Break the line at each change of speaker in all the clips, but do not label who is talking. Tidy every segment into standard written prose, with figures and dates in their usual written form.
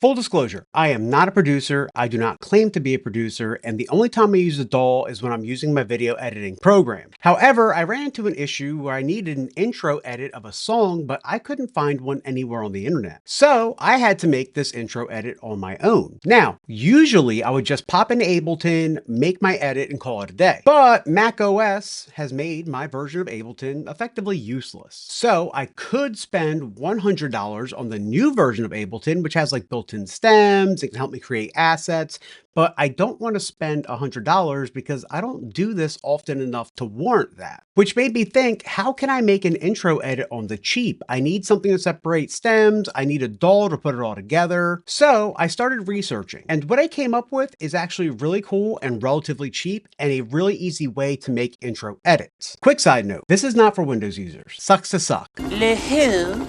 Full disclosure, I am not a producer, I do not claim to be a producer, and the only time I use a DAW is when I'm using my video editing program. However, I ran into an issue where I needed an intro edit of a song, but I couldn't find one anywhere on the internet. So I had to make this intro edit on my own. Now, usually I would just pop into Ableton, make my edit, and call it a day. But Mac OS has made my version of Ableton effectively useless. So I could spend $100 on the new version of Ableton, which has like built-in stems, it can help me create assets, but I don't want to spend $100 because I don't do this often enough to warrant that. Which made me think, how can I make an intro edit on the cheap? I need something to separate stems, I need a DAW to put it all together. So I started researching, and what I came up with is actually really cool and relatively cheap and a really easy way to make intro edits. Quick side note, this is not for Windows users. Sucks to suck.
Le who?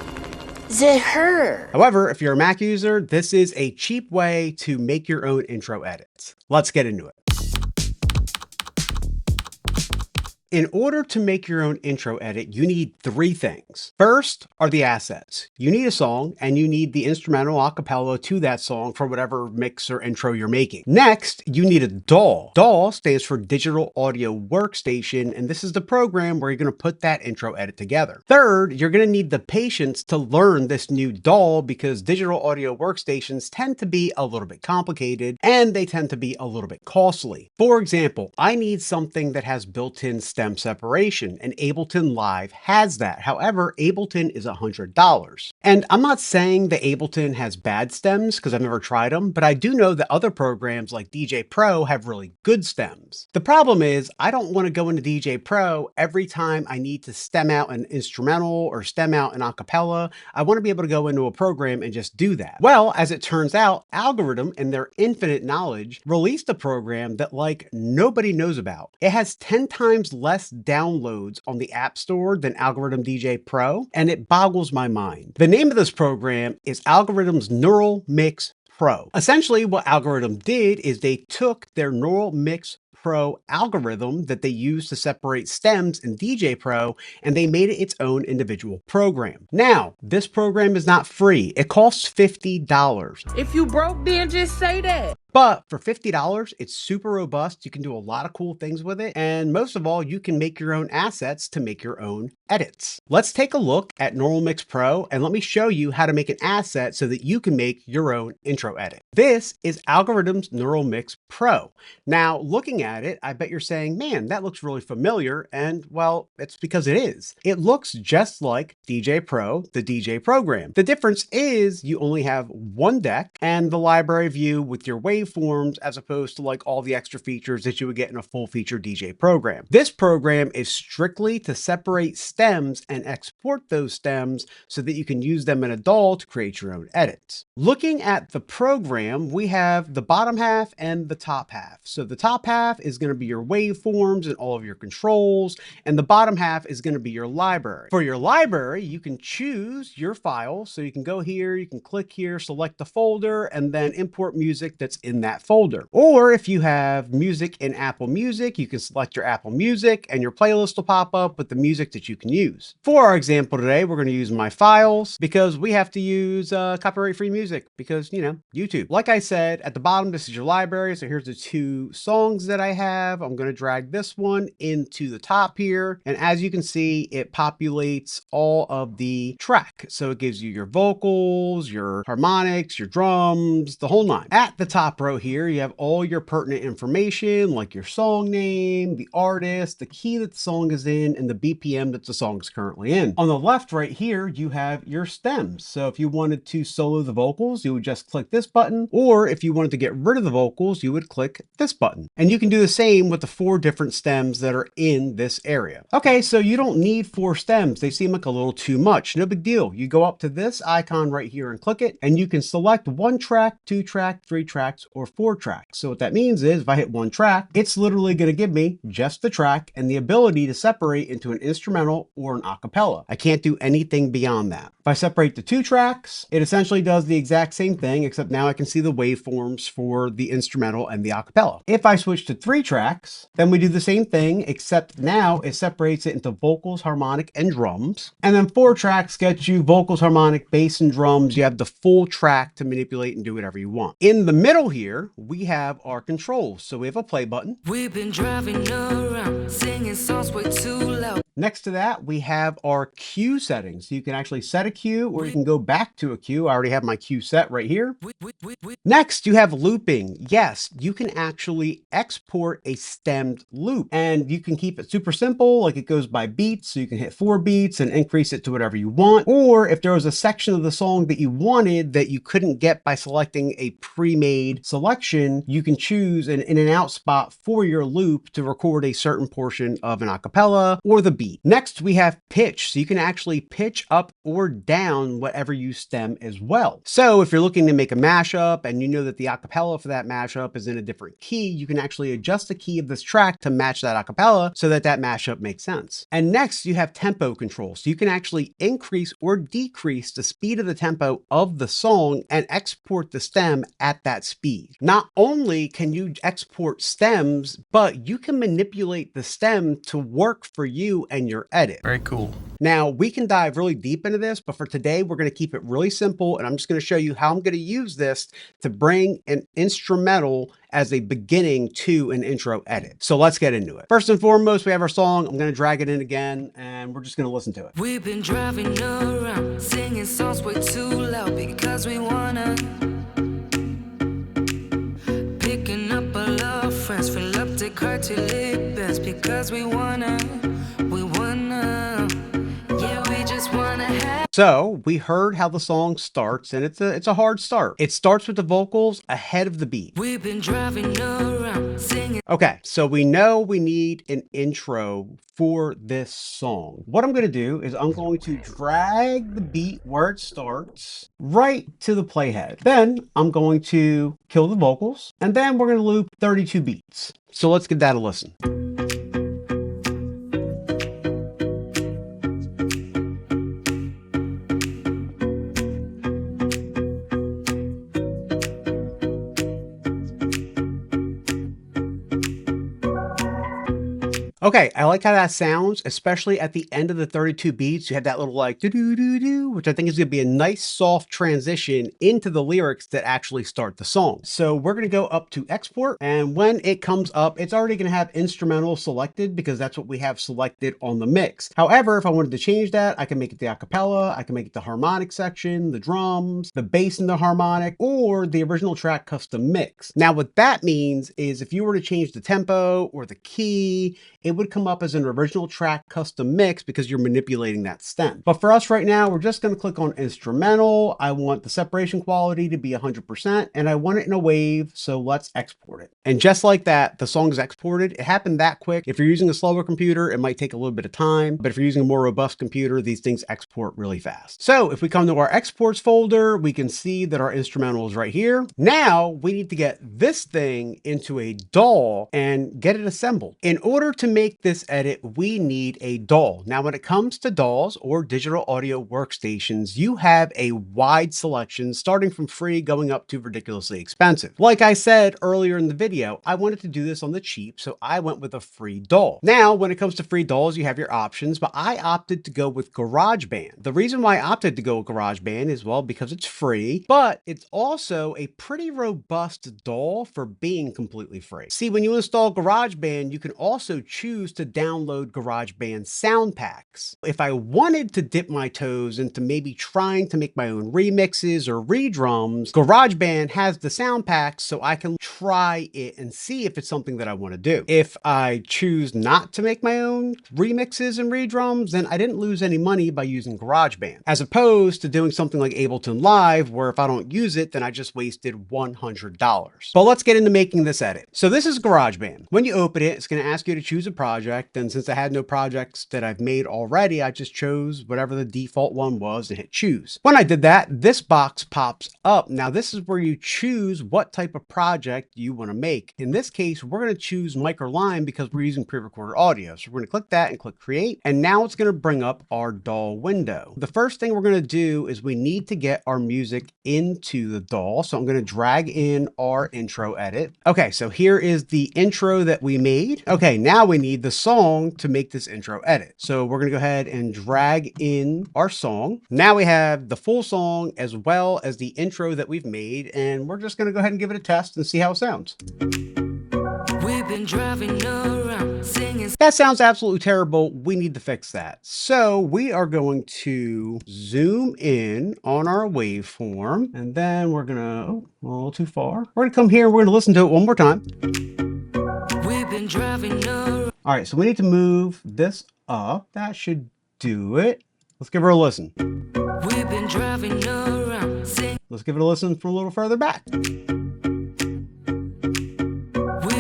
The her.
However, if you're a Mac user, this is a cheap way to make your own intro edits. Let's get into it. In order to make your own intro edit, you need three things. First are the assets. You need a song and you need the instrumental a cappella to that song for whatever mix or intro you're making. Next, you need a DAW. DAW stands for Digital Audio Workstation, and this is the program where you're going to put that intro edit together. Third, you're going to need the patience to learn this new DAW because digital audio workstations tend to be a little bit complicated and they tend to be a little bit costly. For example, I need something that has built-in stem separation, and Ableton Live has that. However, Ableton is $100. And I'm not saying that Ableton has bad stems because I've never tried them, but I do know that other programs like DJ Pro have really good stems. The problem is I don't want to go into DJ Pro every time I need to stem out an instrumental or stem out an acapella. I want to be able to go into a program and just do that. Well, as it turns out, Algoriddim, in their infinite knowledge, released a program that like nobody knows about. It has 10 times less downloads on the App Store than Algoriddim DJ Pro, and it boggles my mind. The name of this program is Algoriddims Neural Mix Pro. Essentially, what Algoriddim did is they took their Neural Mix Pro algorithm that they use to separate stems in DJ Pro, and they made it its own individual program. Now, this program is not free. It costs $50.
If you broke, then just say that.
But for $50, it's super robust. You can do a lot of cool things with it. And most of all, you can make your own assets to make your own edits. Let's take a look at Neural Mix Pro and let me show you how to make an asset so that you can make your own intro edit. This is Algoriddims Neural Mix Pro. Now, looking at it, I bet you're saying, man, that looks really familiar. And well, it's because it is. It looks just like DJ Pro, the DJ program. The difference is you only have one deck and the library view with your waveforms as opposed to like all the extra features that you would get in a full feature DJ program. This program is strictly to separate stems and export those stems so that you can use them in a DAW to create your own edits. Looking at the program, we have the bottom half and the top half. So the top half is going to be your waveforms and all of your controls, and the bottom half is going to be your library. For your library, you can choose your file. So you can go here, you can click here, select the folder, and then import music that's in that folder. Or if you have music in Apple Music, you can select your Apple Music and your playlist will pop up with the music that you can use. For our example today, we're going to use my files because we have to use copyright-free music because, you know, YouTube. Like I said, at the bottom, this is your library. So here's the two songs that I have. I'm going to drag this one into the top here. And as you can see, it populates all of the track. So it gives you your vocals, your harmonics, your drums, the whole nine. At the top row here, you have all your pertinent information like your song name, the artist, the key that the song is in, and the BPM that the song is currently in. On the left right here, you have your stems. So if you wanted to solo the vocals, you would just click this button, or if you wanted to get rid of the vocals, you would click this button. And you can do the same with the 4 different stems that are in this area. Okay, so you don't need 4 stems. They seem like a little too much. No big deal. You go up to this icon right here and click it, and you can select 1 track, 2 track, 3 tracks, or 4 tracks. So what that means is if I hit 1 track, it's literally going to give me just the track and the ability to separate into an instrumental or an acapella. I can't do anything beyond that. If I separate the 2 tracks, it essentially does the exact same thing, except now I can see the waveforms for the instrumental and the acapella. If I switch to 3 tracks, then we do the same thing, except now it separates it into vocals, harmonic, and drums. And then 4 tracks get you vocals, harmonic, bass, and drums. You have the full track to manipulate and do whatever you want. In the middle here, we have our controls. So we have a play button.
We've been driving around, singing songs way too loud.
Next to that, we have our cue settings. So you can actually set a cue or you can go back to a cue. I already have my cue set right here. Next, you have looping. Yes, you can actually export a stemmed loop and you can keep it super simple, like it goes by beats. So you can hit 4 beats and increase it to whatever you want. Or if there was a section of the song that you wanted that you couldn't get by selecting a pre-made selection, you can choose an in and out spot for your loop to record a certain portion of an acapella or the beat. Next, we have pitch. So you can actually pitch up or down whatever you stem as well. So if you're looking to make a mashup and you know that the acapella for that mashup is in a different key, you can actually adjust the key of this track to match that acapella so that that mashup makes sense. And next, you have tempo control. So you can actually increase or decrease the speed of the tempo of the song and export the stem at that speed. Not only can you export stems, but you can manipulate the stem to work for you and your edit.
Very cool.
Now, we can dive really deep into this, but for today, we're going to keep it really simple, and I'm just going to show you how I'm going to use this to bring an instrumental as a beginning to an intro edit. So let's get into it. First and foremost, we have our song. I'm going to drag it in again, and we're just going to listen to it.
We've been driving around, singing songs way too loud because we wanna. Picking up all our friends, fill up the car till it bends because we wanna. Yeah, we just wanna have.
So we heard how the song starts, and it's a hard start. It starts with the vocals ahead of the beat.
We've been driving around, singing.
Okay, so we know we need an intro for this song. What I'm going to do is I'm going to drag the beat where it starts right to the playhead. Then I'm going to kill the vocals, and then we're going to loop 32 beats. So let's give that a listen. Okay, I like how that sounds, especially at the end of the 32 beats. You have that little like do-do-do-do, which I think is going to be a nice soft transition into the lyrics that actually start the song. So we're going to go up to export, and when it comes up, it's already going to have instrumental selected because that's what we have selected on the mix. However, if I wanted to change that, I can make it the acapella, I can make it the harmonic section, the drums, the bass and the harmonic, or the original track custom mix. Now what that means is if you were to change the tempo or the key, it would come up as an original track custom mix because you're manipulating that stem. But for us right now, we're just going to click on instrumental. I want the separation quality to be 100% and I want it in a wave. So let's export it. And just like that, the song is exported. It happened that quick. If you're using a slower computer, it might take a little bit of time, but if you're using a more robust computer, these things export really fast. So if we come to our exports folder, we can see that our instrumental is right here. Now we need to get this thing into a DAW and get it assembled. In order to make this edit, we need a DAW. Now, when it comes to DAWs or digital audio workstations, you have a wide selection starting from free going up to ridiculously expensive. Like I said earlier in the video, I wanted to do this on the cheap, so I went with a free DAW. Now, when it comes to free DAWs, you have your options, but I opted to go with GarageBand. The reason why I opted to go with GarageBand is, well, because it's free, but it's also a pretty robust DAW for being completely free. See, when you install GarageBand, you can also choose to download GarageBand sound packs. If I wanted to dip my toes into maybe trying to make my own remixes or redrums, GarageBand has the sound packs, so I can try it it and see if it's something that I want to do. If I choose not to make my own remixes and redrums, then I didn't lose any money by using GarageBand, as opposed to doing something like Ableton Live, where if I don't use it, then I just wasted $100. But let's get into making this edit. So this is GarageBand. When you open it, it's going to ask you to choose a project. And since I had no projects that I've made already, I just chose whatever the default one was and hit choose. When I did that, this box pops up. Now this is where you choose what type of project you want to make. In this case, we're going to choose Mic or Line because we're using pre-recorded audio. So we're going to click that and click create. And now it's going to bring up our DAW window. The first thing we're going to do is we need to get our music into the DAW. So I'm going to drag in our intro edit. Okay, so here is the intro that we made. Okay, now we need the song to make this intro edit. So we're going to go ahead and drag in our song. Now we have the full song as well as the intro that we've made, and we're just going to go ahead and give it a test and see how it sounds.
We've been driving around singing.
That sounds absolutely terrible. We need to fix that. So we are going to zoom in on our waveform, and then we're gonna, oh, a little too far. We're gonna come here, we're gonna listen to it one more time.
We've been driving around.
All right, so we need to move this up. That should do it. Let's give her a listen.
We've been driving around singing.
Let's give it a listen from a little further back.
We've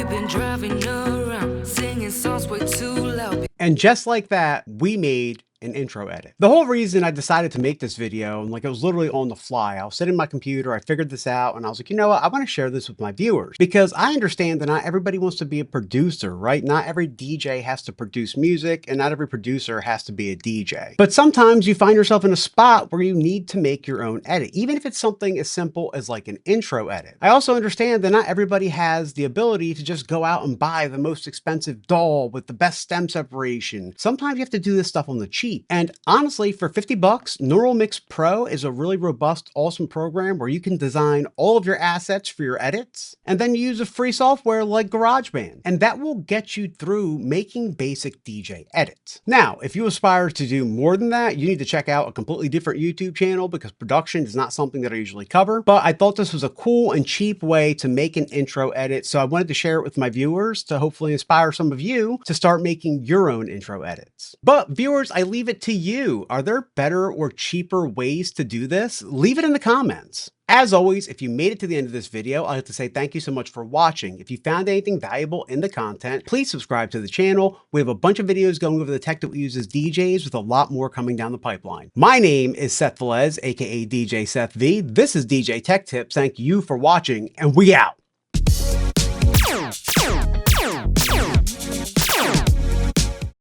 been driving around singing songs way too loud.
And just like that, we made an intro edit. The whole reason I decided to make this video, and like it was literally on the fly, I was sitting at my computer, I figured this out, and I was like, you know what, I want to share this with my viewers, because I understand that not everybody wants to be a producer, right? Not every DJ has to produce music, and not every producer has to be a DJ. But sometimes you find yourself in a spot where you need to make your own edit, even if it's something as simple as like an intro edit. I also understand that not everybody has the ability to just go out and buy the most expensive DAW with the best stem separation. Sometimes you have to do this stuff on the cheap. And honestly, for 50 bucks, Neural Mix Pro is a really robust, awesome program where you can design all of your assets for your edits, and then use a free software like GarageBand. And that will get you through making basic DJ edits. Now, if you aspire to do more than that, you need to check out a completely different YouTube channel, because production is not something that I usually cover. But I thought this was a cool and cheap way to make an intro edit, so I wanted to share it with my viewers to hopefully inspire some of you to start making your own intro edits. But viewers, I leave it to you. Are there better or cheaper ways to do this? Leave it in the comments. As always, if you made it to the end of this video, I'd like to say thank you so much for watching. If you found anything valuable in the content, please subscribe to the channel. We have a bunch of videos going over the tech that we use as DJs, with a lot more coming down the pipeline. My name is Seth Velez, aka DJ Seth V. This is DJ Tech Tips. Thank you for watching, and we out.